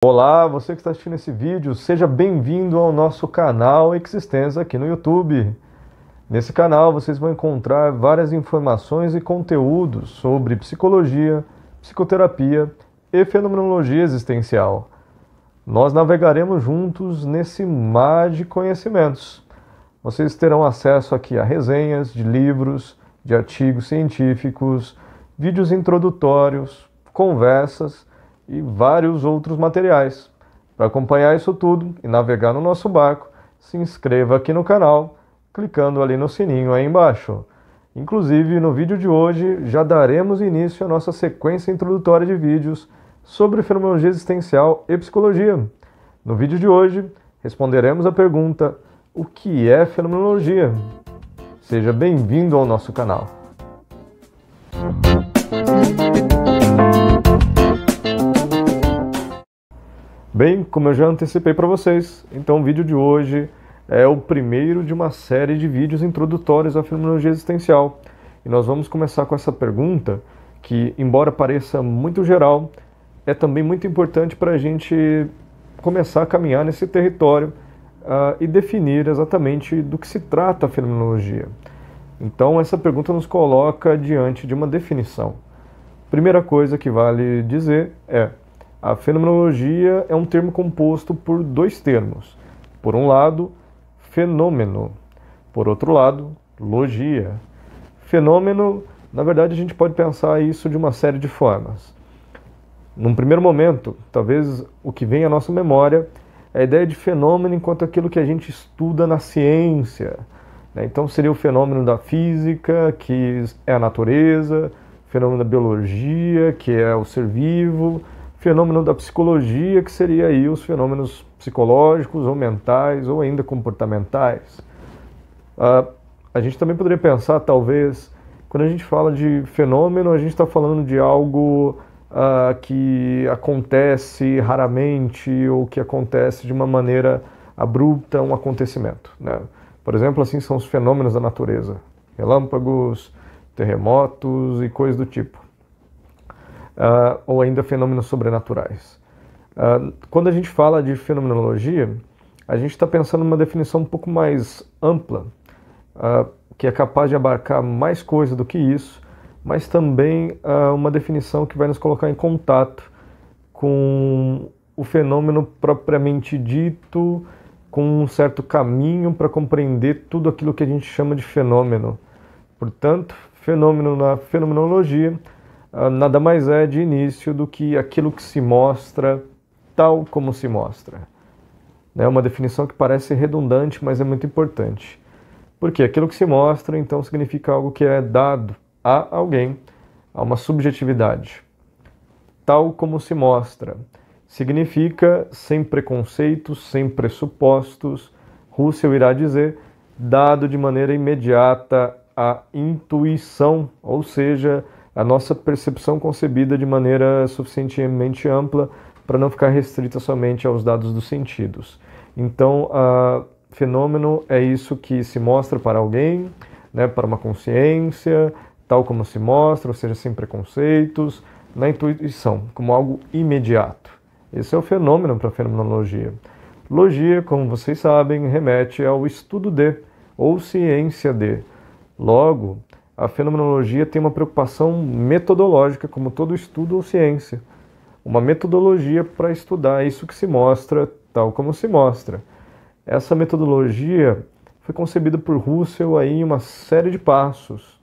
Olá, você que está assistindo esse vídeo, seja bem-vindo ao nosso canal Existência aqui no YouTube. Nesse canal vocês vão encontrar várias informações e conteúdos sobre psicologia, psicoterapia e fenomenologia existencial. Nós navegaremos juntos nesse mar de conhecimentos. Vocês terão acesso aqui a resenhas de livros, de artigos científicos, vídeos introdutórios, conversas e vários outros materiais. Para acompanhar isso tudo e navegar no nosso barco, se inscreva aqui no canal, clicando ali no sininho aí embaixo. Inclusive, no vídeo de hoje, já daremos início à nossa sequência introdutória de vídeos sobre fenomenologia existencial e psicologia. No vídeo de hoje, responderemos a pergunta: o que é fenomenologia? Seja bem-vindo ao nosso canal. Bem, como eu já antecipei para vocês, então o vídeo de hoje é o primeiro de uma série de vídeos introdutórios à fenomenologia existencial. E nós vamos começar com essa pergunta que, embora pareça muito geral, é também muito importante para a gente começar a caminhar nesse território e definir exatamente do que se trata a fenomenologia. Então essa pergunta nos coloca diante de uma definição. Primeira coisa que vale dizer é: a fenomenologia é um termo composto por dois termos. Por um lado, fenômeno. Por outro lado, logia. Fenômeno, na verdade, a gente pode pensar isso de uma série de formas. Num primeiro momento, talvez o que vem à nossa memória é a ideia de fenômeno enquanto aquilo que a gente estuda na ciência. Então seria o fenômeno da física, que é a natureza, fenômeno da biologia, que é o ser vivo, fenômeno da psicologia, que seria aí os fenômenos psicológicos ou mentais ou ainda comportamentais. A gente também poderia pensar, talvez, quando a gente fala de fenômeno, a gente está falando de algo que acontece raramente ou que acontece de uma maneira abrupta, um acontecimento, né? Por exemplo, assim são os fenômenos da natureza, relâmpagos, terremotos e coisas do tipo. Ou ainda fenômenos sobrenaturais. Quando a gente fala de fenomenologia, a gente está pensando numa definição um pouco mais ampla, que é capaz de abarcar mais coisa do que isso, mas também uma definição que vai nos colocar em contato com o fenômeno propriamente dito, com um certo caminho para compreender tudo aquilo que a gente chama de fenômeno. Portanto, fenômeno na fenomenologia nada mais é de início do que aquilo que se mostra tal como se mostra. É uma definição que parece redundante, mas é muito importante. Porque aquilo que se mostra, então, significa algo que é dado a alguém, a uma subjetividade. Tal como se mostra significa sem preconceitos, sem pressupostos. Russell irá dizer, dado de maneira imediata à intuição, ou seja, a nossa percepção concebida de maneira suficientemente ampla para não ficar restrita somente aos dados dos sentidos. Então, fenômeno é isso que se mostra para alguém, né, para uma consciência, tal como se mostra, ou seja, sem preconceitos, na intuição, como algo imediato. Esse é o fenômeno para a fenomenologia. Logia, como vocês sabem, remete ao estudo de, ou ciência de. Logo, a fenomenologia tem uma preocupação metodológica, como todo estudo ou ciência. Uma metodologia para estudar isso que se mostra, tal como se mostra. Essa metodologia foi concebida por Russell aí em uma série de passos.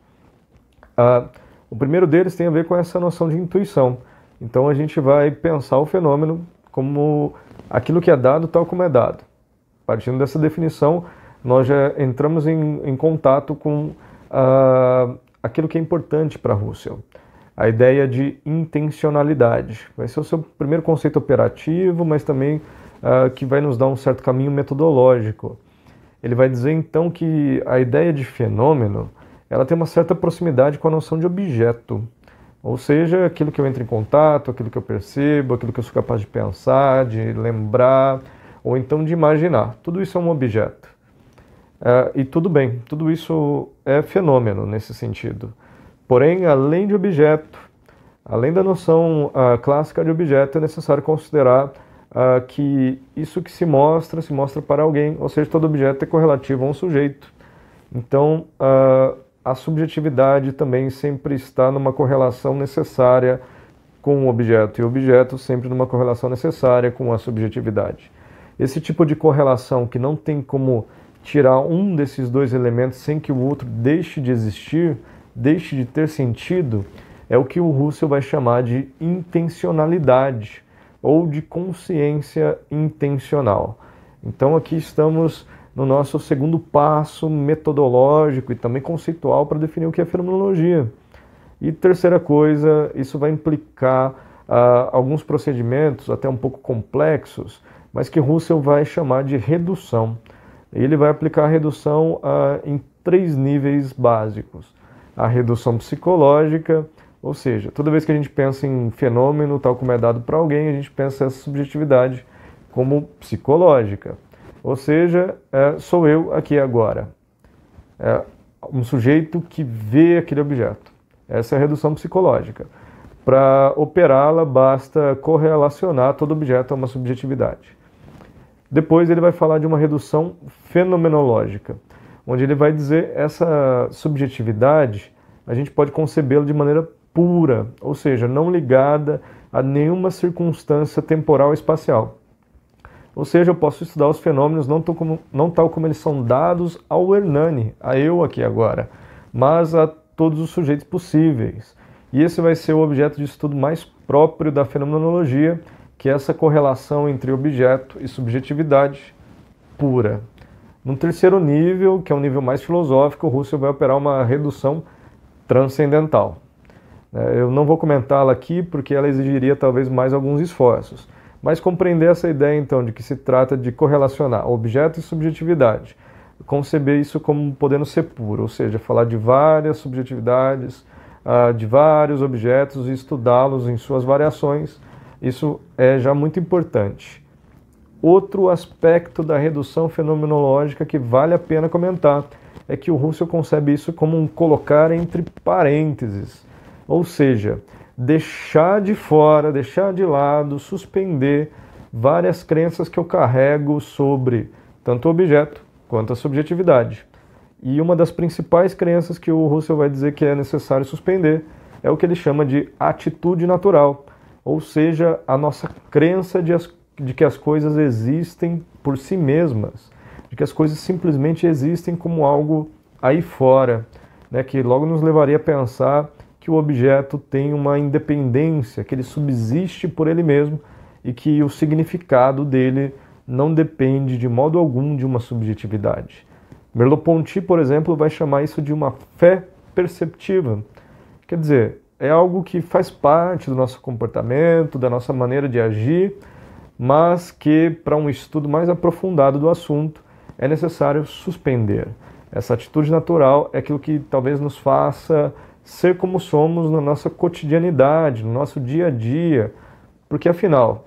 O primeiro deles tem a ver com essa noção de intuição. Então a gente vai pensar o fenômeno como aquilo que é dado tal como é dado. Partindo dessa definição, nós já entramos em contato com aquilo que é importante para Russell. A ideia de intencionalidade. Vai ser o seu primeiro conceito operativo, mas também que vai nos dar um certo caminho metodológico. Ele vai dizer então que a ideia de fenômeno ela tem uma certa proximidade com a noção de objeto. Ou seja, aquilo que eu entro em contato, aquilo que eu percebo, aquilo que eu sou capaz de pensar, de lembrar, ou então de imaginar. Tudo isso é um objeto. E tudo bem, tudo isso é fenômeno nesse sentido. Porém, além de objeto, além da noção clássica de objeto, é necessário considerar que isso que se mostra para alguém, ou seja, todo objeto é correlativo a um sujeito. Então, a subjetividade também sempre está numa correlação necessária com o objeto, e o objeto sempre numa correlação necessária com a subjetividade. Esse tipo de correlação que não tem como tirar um desses dois elementos sem que o outro deixe de existir, deixe de ter sentido, é o que o Russell vai chamar de intencionalidade ou de consciência intencional. Então aqui estamos no nosso segundo passo metodológico e também conceitual para definir o que é fenomenologia. E terceira coisa, isso vai implicar alguns procedimentos até um pouco complexos, mas que Russell vai chamar de redução. Ele vai aplicar a redução em 3 níveis básicos. A redução psicológica, ou seja, toda vez que a gente pensa em fenômeno, tal como é dado para alguém, a gente pensa essa subjetividade como psicológica. Ou seja, sou eu aqui agora. É um sujeito que vê aquele objeto. Essa é a redução psicológica. Para operá-la, basta correlacionar todo objeto a uma subjetividade. Depois ele vai falar de uma redução fenomenológica, onde ele vai dizer essa subjetividade, a gente pode concebê-la de maneira pura, ou seja, não ligada a nenhuma circunstância temporal ou espacial. Ou seja, eu posso estudar os fenômenos não tal como eles são dados ao Hernani, a eu aqui agora, mas a todos os sujeitos possíveis. E esse vai ser o objeto de estudo mais próprio da fenomenologia, que é essa correlação entre objeto e subjetividade pura. No terceiro nível, que é um nível mais filosófico, o Russell vai operar uma redução transcendental. Eu não vou comentá-la aqui porque ela exigiria talvez mais alguns esforços, mas compreender essa ideia então de que se trata de correlacionar objeto e subjetividade, conceber isso como podendo ser puro, ou seja, falar de várias subjetividades, de vários objetos e estudá-los em suas variações, isso é já muito importante. Outro aspecto da redução fenomenológica que vale a pena comentar é que o Russell concebe isso como um colocar entre parênteses, ou seja, deixar de fora, deixar de lado, suspender várias crenças que eu carrego sobre tanto o objeto quanto a subjetividade. E uma das principais crenças que o Russell vai dizer que é necessário suspender é o que ele chama de atitude natural, ou seja, a nossa crença de que as coisas existem por si mesmas, de que as coisas simplesmente existem como algo aí fora, né, que logo nos levaria a pensar que o objeto tem uma independência, que ele subsiste por ele mesmo e que o significado dele não depende de modo algum de uma subjetividade. Merleau-Ponty, por exemplo, vai chamar isso de uma fé perceptiva. Quer dizer, é algo que faz parte do nosso comportamento, da nossa maneira de agir, mas que, para um estudo mais aprofundado do assunto, é necessário suspender. Essa atitude natural é aquilo que talvez nos faça ser como somos na nossa cotidianidade, no nosso dia a dia, porque afinal,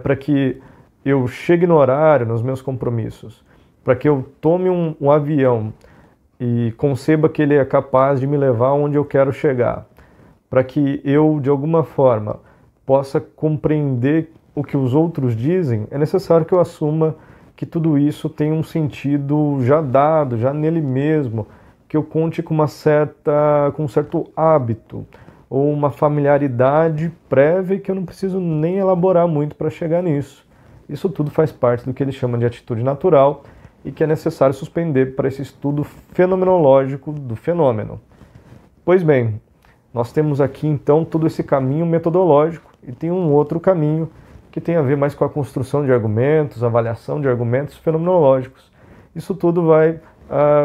para que eu chegue no horário, nos meus compromissos, para que eu tome um avião e conceba que ele é capaz de me levar onde eu quero chegar, para que eu, de alguma forma, possa compreender o que os outros dizem, é necessário que eu assuma que tudo isso tem um sentido já dado, já nele mesmo, que eu conte com um certo hábito ou uma familiaridade prévia que eu não preciso nem elaborar muito para chegar nisso. Isso tudo faz parte do que ele chama de atitude natural e que é necessário suspender para esse estudo fenomenológico do fenômeno. Pois bem, nós temos aqui então todo esse caminho metodológico e tem um outro caminho que tem a ver mais com a construção de argumentos, avaliação de argumentos fenomenológicos. Isso tudo vai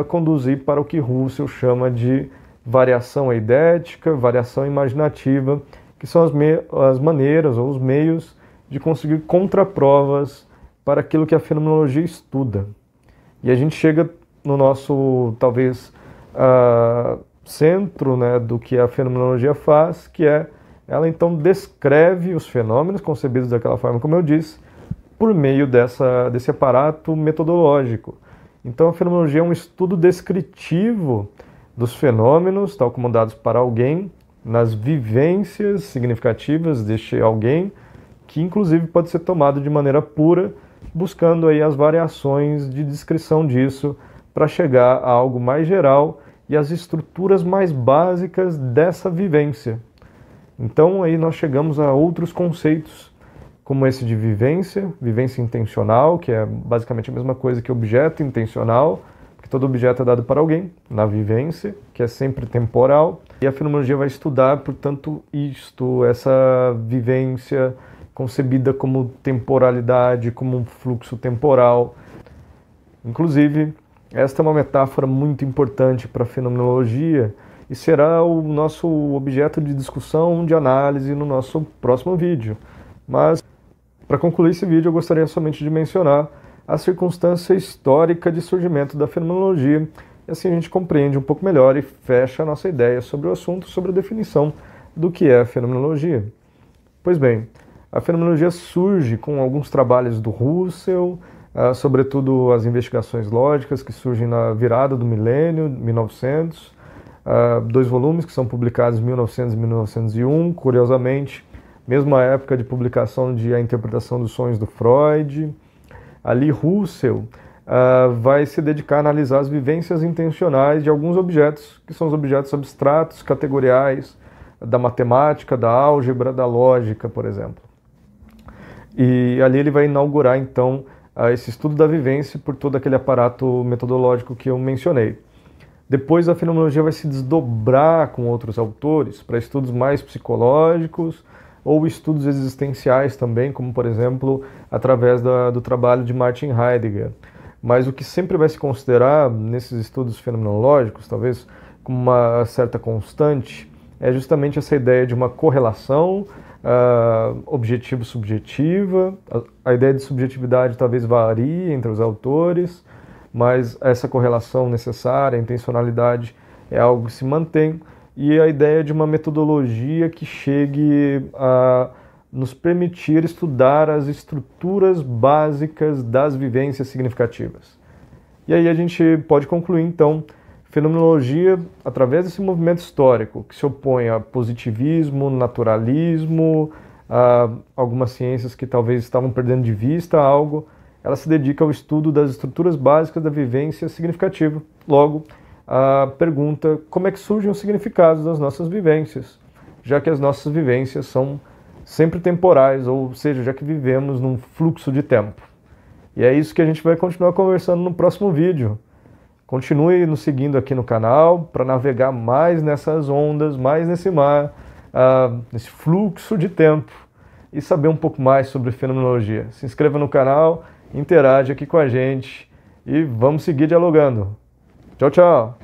conduzir para o que Russell chama de variação eidética, variação imaginativa, que são as maneiras ou os meios de conseguir contraprovas para aquilo que a fenomenologia estuda. E a gente chega no nosso, talvez, centro, né, do que a fenomenologia faz, que é, ela então descreve os fenômenos concebidos daquela forma, como eu disse, por meio desse aparato metodológico. Então a fenomenologia é um estudo descritivo dos fenômenos, tal como dados para alguém, nas vivências significativas deste alguém, que inclusive pode ser tomado de maneira pura, buscando aí as variações de descrição disso para chegar a algo mais geral e as estruturas mais básicas dessa vivência. Então aí nós chegamos a outros conceitos, como esse de vivência, vivência intencional, que é basicamente a mesma coisa que objeto intencional, porque todo objeto é dado para alguém, na vivência, que é sempre temporal. E a fenomenologia vai estudar, portanto, essa vivência concebida como temporalidade, como um fluxo temporal. Inclusive, esta é uma metáfora muito importante para a fenomenologia e será o nosso objeto de discussão, de análise no nosso próximo vídeo. Mas, para concluir esse vídeo, eu gostaria somente de mencionar a circunstância histórica de surgimento da fenomenologia, e assim a gente compreende um pouco melhor e fecha a nossa ideia sobre o assunto, sobre a definição do que é a fenomenologia. Pois bem, a fenomenologia surge com alguns trabalhos do Russell, sobretudo as investigações lógicas que surgem na virada do milênio, 1900, 2 volumes que são publicados em 1900 e 1901, curiosamente, mesma época de publicação de A Interpretação dos Sonhos do Freud. Ali Russell vai se dedicar a analisar as vivências intencionais de alguns objetos, que são os objetos abstratos, categoriais, da matemática, da álgebra, da lógica, por exemplo. E ali ele vai inaugurar, então, esse estudo da vivência por todo aquele aparato metodológico que eu mencionei. Depois a fenomenologia vai se desdobrar com outros autores para estudos mais psicológicos ou estudos existenciais também, como por exemplo através do trabalho de Martin Heidegger. Mas o que sempre vai se considerar nesses estudos fenomenológicos, talvez como uma certa constante, é justamente essa ideia de uma correlação objetivo-subjetiva. A ideia de subjetividade talvez varie entre os autores, mas essa correlação necessária, a intencionalidade, é algo que se mantém, e a ideia de uma metodologia que chegue a nos permitir estudar as estruturas básicas das vivências significativas. E aí a gente pode concluir, então, fenomenologia através desse movimento histórico que se opõe a positivismo, naturalismo, a algumas ciências que talvez estavam perdendo de vista algo. Ela se dedica ao estudo das estruturas básicas da vivência significativa. Logo, a pergunta: como é que surgem os significados das nossas vivências? Já que as nossas vivências são sempre temporais, ou seja, já que vivemos num fluxo de tempo. E é isso que a gente vai continuar conversando no próximo vídeo. Continue nos seguindo aqui no canal para navegar mais nessas ondas, mais nesse mar, nesse fluxo de tempo e saber um pouco mais sobre fenomenologia. Se inscreva no canal, interage aqui com a gente e vamos seguir dialogando. Tchau, tchau!